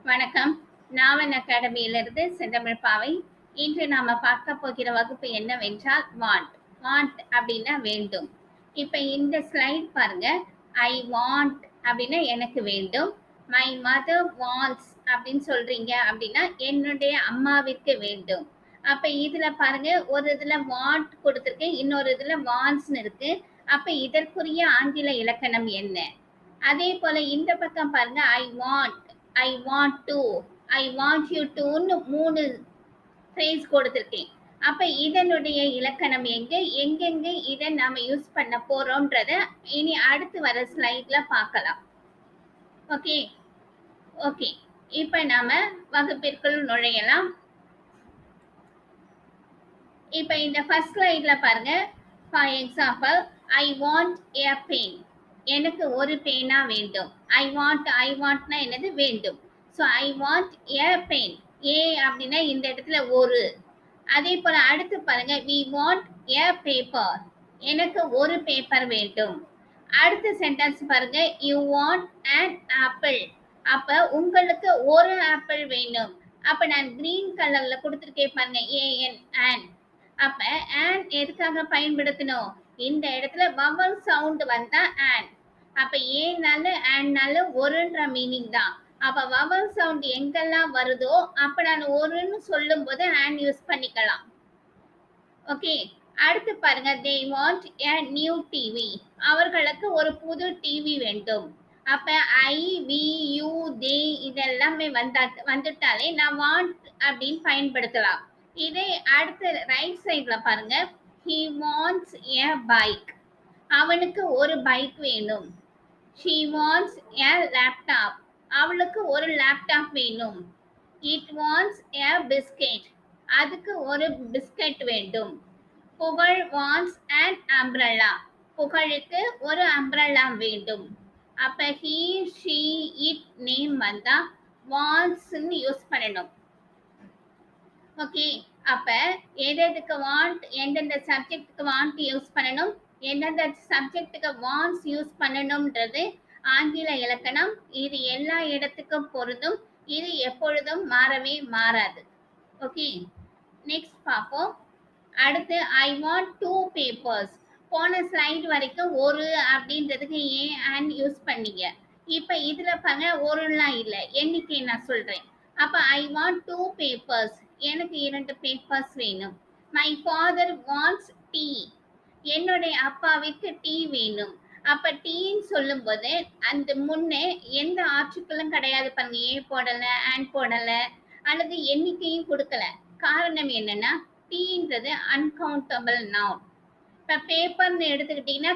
வணக்கம். நாவன் அகாடமியிலிருந்து செந்தமிழ் பாவை. இன்று நாம பார்க்க போகிற வகுப்பு என்னவென்றால் வாண்ட். வாண்ட் அப்படின்னா வேண்டும். இப்ப இந்த ஸ்லைட் பாருங்க. ஐ வாண்ட் அப்படின்னா எனக்கு வேண்டும். மை மதர் வாண்ட்ஸ் அப்படின்னு சொல்றீங்க அப்படின்னா என்னுடைய அம்மாவிற்கு வேண்டும். அப்ப இதுல பாருங்க, ஒரு இதுல வாண்ட் கொடுத்திருக்கேன், இன்னொரு இதுல வாண்ட்ஸ்னு இருக்கு. அப்ப இதற்குரிய ஆங்கில இலக்கணம் என்ன? அதே போல இந்த பக்கம் பாருங்க, I want to, I want you டுன்னு 3 ஃப்ரேஸ் கொடுத்திருக்கேன். அப்ப இதனுடைய இலக்கணம் எங்கெங்க இதை நாம யூஸ் பண்ண போறோம்ன்றத இனி அடுத்து வர ஸ்லைட்ல பார்க்கலாம். ஓகே ஓகே இப்ப நாம வகுப்பிற்குள் நுழையலாம். இப்ப இந்த ஃபர்ஸ்ட் ஸ்லைட்ல பாருங்க. For example, I want a pen. எனக்கு ஒரு பேனா வேண்டும். ஐ வாண்ட்னா என்னது? வேண்டும். So I want a pen. ஏ அப்படின்னா இந்த இடத்துல ஒரு. அதே போல அடுத்து பாருங்க, we want a paper. எனக்கு ஒரு பேப்பர் வேண்டும். அடுத்த சென்டென்ஸ் பாருங்க, you want an apple. அப்ப உங்களுக்கு ஒரு ஆப்பிள் வேணும். அப்ப நான் கிரீன் கலர்ல கொடுத்திருக்கேன் பாருங்க, an. அப்ப an எதுக்காக பயன்படுத்தணும்? இந்த இடத்துல வவல் சவுண்ட் வந்தா an. அப்ப ஏனால ஒருன்ற மீனிங் தான். அப்ப வவல் சவுண்ட் எங்கெல்லாம் வருதோ அப்ப நான் ஒருன்னு சொல்லும் போது an யூஸ் பண்ணிக்கலாம். ஓகே, அடுத்து பாருங்க, they want a new TV. அவர்களுக்கு ஒரு புது டிவி வேண்டும். அப்ப ஐ வி யூ தே இதெல்லாமே வந்துட்டாலே நான் வாண்ட் அப்படின்னு பயன்படுத்தலாம். இதே அடுத்து ரைட் சைட்ல பாருங்க, he wants a bike. அவனுக்கு ஒரு பைக் வேணும். she wants a laptop. அவளுக்கு ஒரு லேப்டாப் வேணும். it wants a biscuit. அதுக்கு ஒரு பிஸ்கட் வேண்டும். புகழ் wants an umbrella. புகழுக்கு ஒரு அம்ப்ரல்லா வேண்டும். அப்ப he she it நேம் வந்தா வாண்ட்ஸ்ன்னு யூஸ் பண்ணணும். ஓகே, அப்ப எதுக்கு வாண்ட், எந்தெந்த சப்ஜெக்ட்டுக்கு வாண்ட் யூஸ் பண்ணணும், எந்தெந்த சப்ஜெக்ட்டுக்கு வாண்ட்ஸ் யூஸ் பண்ணணும்ன்றது ஆங்கில இலக்கணம். இது எல்லா இடத்துக்கும் பொருந்தும். இது எப்பொழுதும் மாறவே மாறாது. ஓகே, நெக்ஸ்ட் பார்ப்போம். அடுத்து ஐ வாண்ட் 2 பேப்பர்ஸ். போன ஸ்லைட் வரைக்கும் ஒரு அப்படின்றதுக்கு and யூஸ் பண்ணீங்க. இப்ப இதுல பாருங்க, ஒருலாம் இல்லை, எண்ணிக்கை நான் சொல்றேன். அப்ப ஐ வாண்ட் 2 பேப்பர்ஸ். எனக்கு 2 பேப்பர்ஸ் வேணும். My father wants tea. என்னுடைய அப்பாவிற்கு டீ வேணும். அப்ப டீன்னு சொல்லும் போது அந்த முன்னே எந்த ஆர்டிக்கிளும் கிடையாது பாருங்க. ஏ போடல, and போடல, அல்லது எண்ணிக்கையும் கொடுக்கல. காரணம் என்னன்னா, டீன்றது அன்கவுண்டபிள் நவுன். இப்ப பேப்பர்னு எடுத்துக்கிட்டீங்கன்னா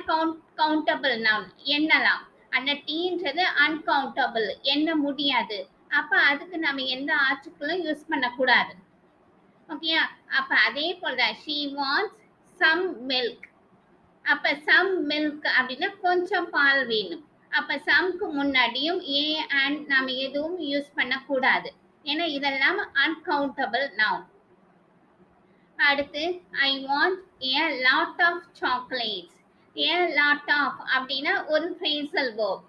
கவுண்டபிள் நவுன், எண்ணலாம். ஆனா டீன்றது அன்கவுண்டபிள், எண்ண முடியாது. அப்ப அதுக்கு நம்ம எந்த ஆர்டிக்கிளும் யூஸ் பண்ணக்கூடாது. ஓகேயா? அப்ப அதே போலதான் she wants some milk. அப்ப some milk அப்படின்னா கொஞ்சம் பால் வேணும். அப்ப சம்க்கு முன்னாடியும் ஏ and நாம எதுவும் யூஸ் பண்ணக்கூடாது. ஏன்னா இதெல்லாம் அன்கவுண்டபிள் நவுன். அடுத்து I want a lot of chocolates. a lot of அப்படின்னா ஒரு phrasal verb.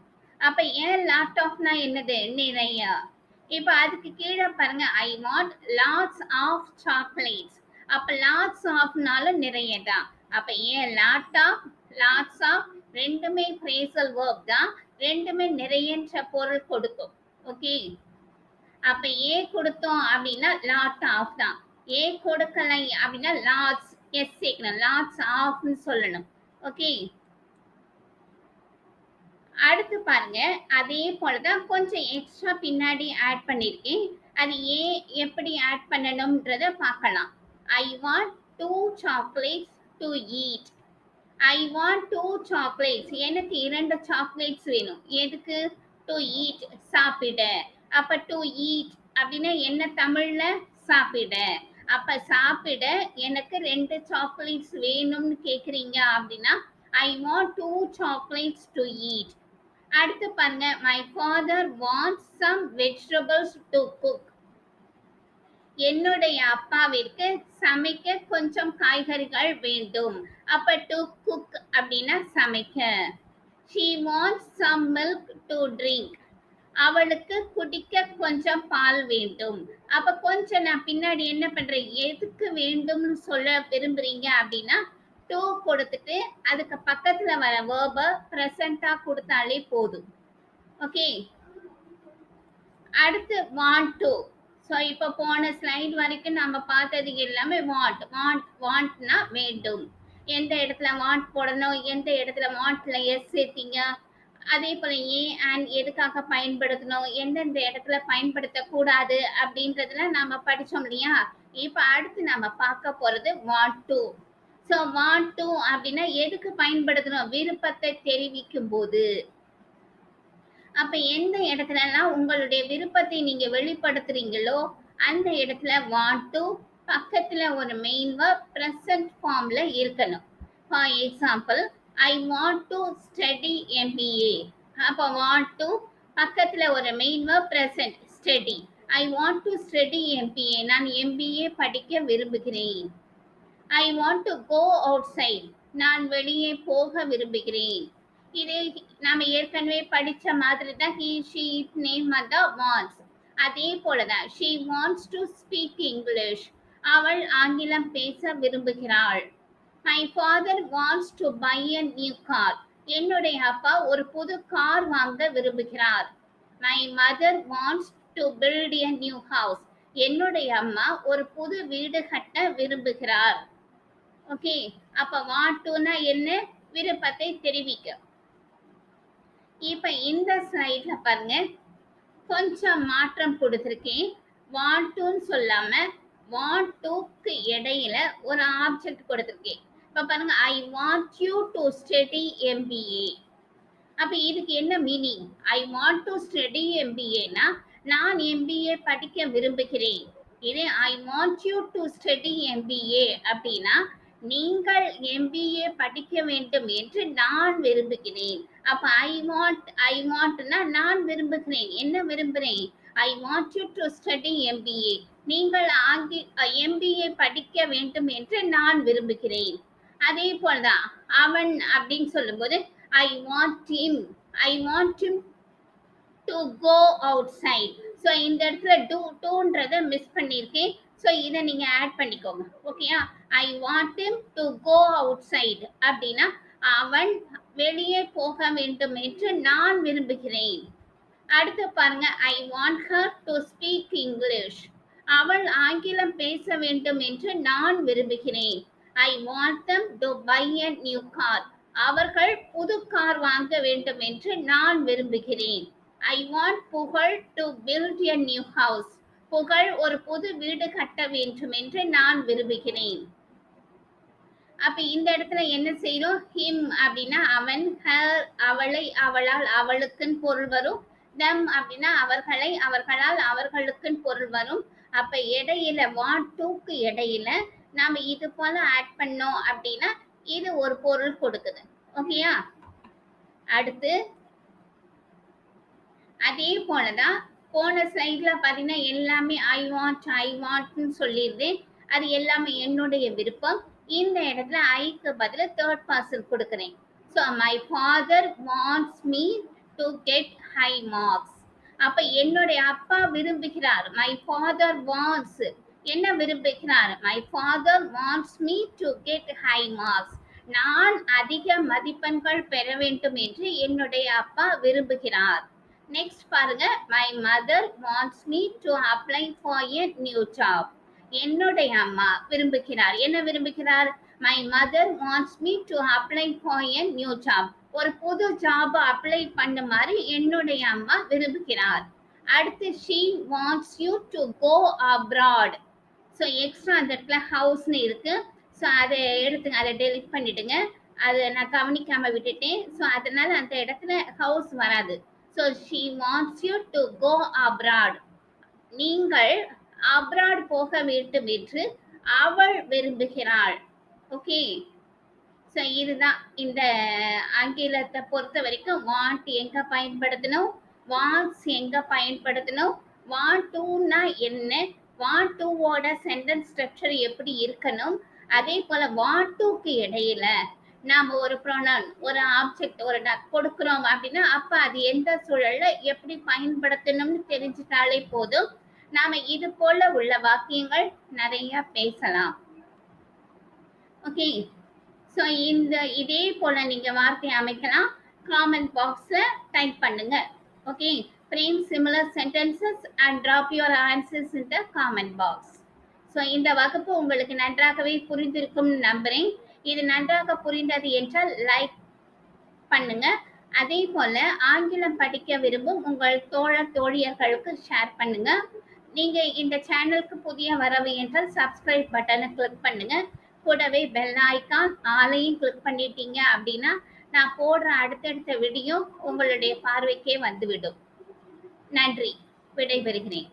அப்ப a lot ofனா என்னது? நிறைய. இப்ப அதுக்கு கீழே பாருங்க, I want lots of chocolates. அப்ப lots ofனால நிறைய தான். அப்ப a lot of, lots of ரெண்டுமே phrasal verb தான். ரெண்டுமே நிறையன்ற பொருள் கொடுக்கும். ஓகே, அப்ப ஏ கொடுத்தோம் அப்படின்னா லாட் ஆஃப் தான். ஏ கொடுக்கலை அப்படின்னா லாட்ஸ், எஸ் சேர்க்கணும், லாட்ஸ் ஆஃப்னு சொல்லணும். ஓகே, அடுத்து பாருங்க, அதே போலதான் கொஞ்சம் எக்ஸ்ட்ரா பின்னாடி ஆட் பண்ணிருக்கேன். அது ஏ எப்படி ஆட் பண்ணணும்ன்றத பார்க்கலாம். ஐ want 2 chocolates to eat. I want 2 chocolates. எனக்கு 2 சாக்லேட்ஸ் வேணும். எதுக்கு? டு ஈட், சாப்பிட. அப்ப டு ஈட் அப்படின்னா என்ன தமிழ்ல? சாப்பிட. அப்ப சாப்பிட எனக்கு 2 சாக்லேட்ஸ் வேணும்னு கேக்குறீங்க அப்படின்னா I want 2 chocolates to eat. அடுத்து பாருங்க, my father wants some vegetables to cook. என்னுடைய அப்பாவிற்கு சமைக்க கொஞ்சம் காய்கறிகள் வேண்டும். அப்ப டு குக் அப்படின்னா சமைக்க. she wants some milk to drink. அவளுக்கு குடிக்க கொஞ்சம் பால் வேண்டும். அப்ப கொஞ்சம் நான் பின்னாடி என்ன பண்றேன், எதுக்கு வேண்டும்னு சொல்ல விரும்புறீங்க அப்படின்னா டு கொடுத்துட்டு அதுக்கு பக்கத்துல வர வேர்ப பிரசன்டா கொடுத்தாலே போதும். ஓகே, அடுத்து வாண்ட் டு. ஸோ இப்போ போன ஸ்லைட் வரைக்கும் நம்ம பார்த்தது எல்லாமே வாண்ட்னா வேண்டும். எந்த இடத்துல வாண்ட் போடணும், எந்த இடத்துல வாண்ட்ல எஸ் சேர்த்தீங்க, அதே போல ஏன் அண்ட் எதுக்காக பயன்படுத்தணும், எந்தெந்த இடத்துல பயன்படுத்தக்கூடாது அப்படின்றதுல நம்ம படிச்சோம் இல்லையா. இப்போ அடுத்து நம்ம பார்க்க போறது want to. So want to அப்படின்னா எதுக்கு பயன்படுத்தணும், விருப்பத்தை தெரிவிக்கும் போது. அப்ப எந்த இடத்துலலாம் உங்களுடைய விருப்பத்தை நீங்க வெளிப்படுத்துறீங்களோ அந்த இடத்துல வாண்ட் டு பக்கத்துல ஒரு மெயின் வேர்ப் பிரசன்ட் ஃபார்ம்ல இருக்கணும். For example, I want to study MBA. அப்ப வாண்ட் டு பக்கத்துல ஒரு main verb present study. I want to study MBA, நான் எம்பிஏ படிக்க விரும்புகிறேன். I want to go outside, நான் வெளியே போக விரும்புகிறேன். இது நாம ஏற்கனவே படிச்ச மாதிரி தான் he she it name வந்து wants. அதே போலதான் she wants to speak English, அவள் ஆங்கிலம் பேச விரும்புகிறாள். My father wants to buy a new car, என்னுடைய அப்பா ஒரு புது கார் வாங்க விரும்புகிறார். My mother wants to build a new house, என்னுடைய அம்மா ஒரு புது வீடு கட்ட விரும்புகிறார். ஓகே, அப்ப want to-னா என்ன, விருப்பத்தை தெரிவிக்க. இப்ப இந்த ஸ்லைட்ல பாருங்க, கொஞ்சம் மாற்றம் கொடுத்திருக்கேன். want to சொல்லாம want to-க்கு இடையில ஒரு ஆப்ஜெக்ட் கொடுத்திருக்கேன். இப்ப பாருங்க, I want you to study MBA. அப்ப இதுக்கு என்ன meaning, I want to study MBA-னா நான் MBA படிக்க விரும்புகிறேன். இதே I want you to study MBA அப்படின்னா நீங்கள் MBA படிக்க வேண்டும் என்று நான் விரும்புகிறேன். அப்ப I want-னா நான் விரும்புகிறேன், என்ன விரும்புகிறேன், I want you to study MBA, நீங்கள் MBA படிக்க வேண்டும் என்று நான் விரும்புகிறேன். அதே போலதான் அவன் அப்படின்னு சொல்லும்போது I want him to go outside. So இந்த இடத்துல டூன்றதை மிஸ் பண்ணியிருக்கேன். ஸோ இதை நீங்க ஆட் பண்ணிக்கோங்க. ஓகேயா, I want him to go outside அப்படின்னா அவன் வெளியே போக வேண்டும் என்று நான் விரும்புகிறேன். அடுத்து பாருங்க, I want her to speak English, அவள் ஆங்கிலம் பேச வேண்டும் என்று நான் விரும்புகிறேன். I want them to buy a new car, அவர்கள் புது கார் வாங்க வேண்டும் என்று நான் விரும்புகிறேன். I want புகழ் to build a new house, புகழ் ஒரு புது வீடு கட்ட வேண்டும் என்று நான் விரும்புகிறேன். அப்ப இந்த இடத்துல என்ன செய்யணும், him அப்படின்னா அவன், her அவளை அவளால் அவளுக்குன்னு பொருள் வரும், them அப்படின்னா அவர்களை அவர்களால் அவர்களுக்குன்னு பொருள் வரும். அப்ப இடையில want to-க்கு இடையில நாம இது போல ஆட் பண்ணோம் அப்படின்னா இது ஒரு பொருள் கொடுக்குது. ஓகேயா, அடுத்து அதே போலதான் போன ஸ்லைட்ல பாத்தீங்கன்னா எல்லாமே ஐ வாண்ட்னு சொல்லியிருந்தேன். அது எல்லாமே என்னுடைய விருப்பம். இந்த இடத்துல ஐக்கு பதில தேர்ட் பர்சன் கொடுக்குறேன். So my father wants me to get high marks. அப்ப என்னுடைய அப்பா விரும்புகிறார், மை ஃபாதர் வாண்ட்ஸ் என்ன விரும்புகிறார், my father wants me to get high marks, நான் அதிக மதிப்பெண்கள் பெற வேண்டும் என்று என்னுடைய அப்பா விரும்புகிறார். நெக்ஸ்ட் பாருங்க, my mother wants me to apply for a new job, என்னுடைய அம்மா விரும்புகிறார், என்ன விரும்புகிறார், my mother wants me to apply for a new job, ஒரு புது ஜாப் அப்ளை பண்ணுமாறு என்னுடைய அம்மா விரும்புகிறார். அடுத்து she wants you to go abroad. So extra அந்த இடத்துல ஹவுஸ்னு இருக்கு. ஸோ அதை எடுத்துங்க, அதை டெலிட் பண்ணிடுங்க, அதை நான் கவனிக்காம விட்டுட்டேன். ஸோ அதனால அந்த இடத்துல ஹவுஸ் வராது. So she wants you to go abroad, நீங்கள் அப்ராட் போக வேண்டும் என்று அவள் விரும்புகிறாள். ஓகே, ஸோ இதுதான் இந்த ஆங்கிலத்தை பொறுத்த வரைக்கும் வாண்ட் எங்க பயன்படுத்தணும், வாண்ட்ஸ் எங்க பயன்படுத்தணும், வாண்ட் டுனா என்ன, வாண்ட் டுவோட சென்டென்ஸ் ஸ்ட்ரக்சர் எப்படி இருக்கணும், அதே போல வாண்ட் டுக்கு இடையில நாம ஒரு ப்ரொனவுன், ஒரு ஆப்ஜெக்ட், ஒரு கொடுக்குறோம் அப்படின்னா அப்ப அது எந்த சூழல்ல எப்படி பயன்படுத்தணும்னு தெரிஞ்சுட்டாலே போதும். நாம இது போல உள்ள வாக்கியங்கள் நிறைய பேசலாம். ஓகே. ஸோ இதே போல நீங்க வார்த்தை அமைக்கலாம். காமெண்ட் பாக்ஸ்ல டைப் பண்ணுங்க. Okay. frame similar sentences and drop your answers in the comment box. So இந்த வகுப்பு உங்களுக்கு நன்றாகவே புரிந்திருக்கும் நம்புறேன். இது நன்றாக புரிந்தது என்றால் லைக் பண்ணுங்க. அதே போல ஆங்கிலம் படிக்க விரும்பும் உங்கள் தோழர் தோழியர்களுக்கு ஷேர் பண்ணுங்க. நீங்க இந்த சேனலுக்கு புதிய வரவு என்றால் சப்ஸ்கிரைப் பட்டனை கிளிக் பண்ணுங்க. கூடவே பெல் ஐக்கான் ஆலையும் கிளிக் பண்ணிட்டீங்க அப்படின்னா நான் போடுற அடுத்தடுத்த வீடியோ உங்களுடைய பார்வைக்கே வந்துவிடும். நன்றி. விடைபெறுகிறேன்.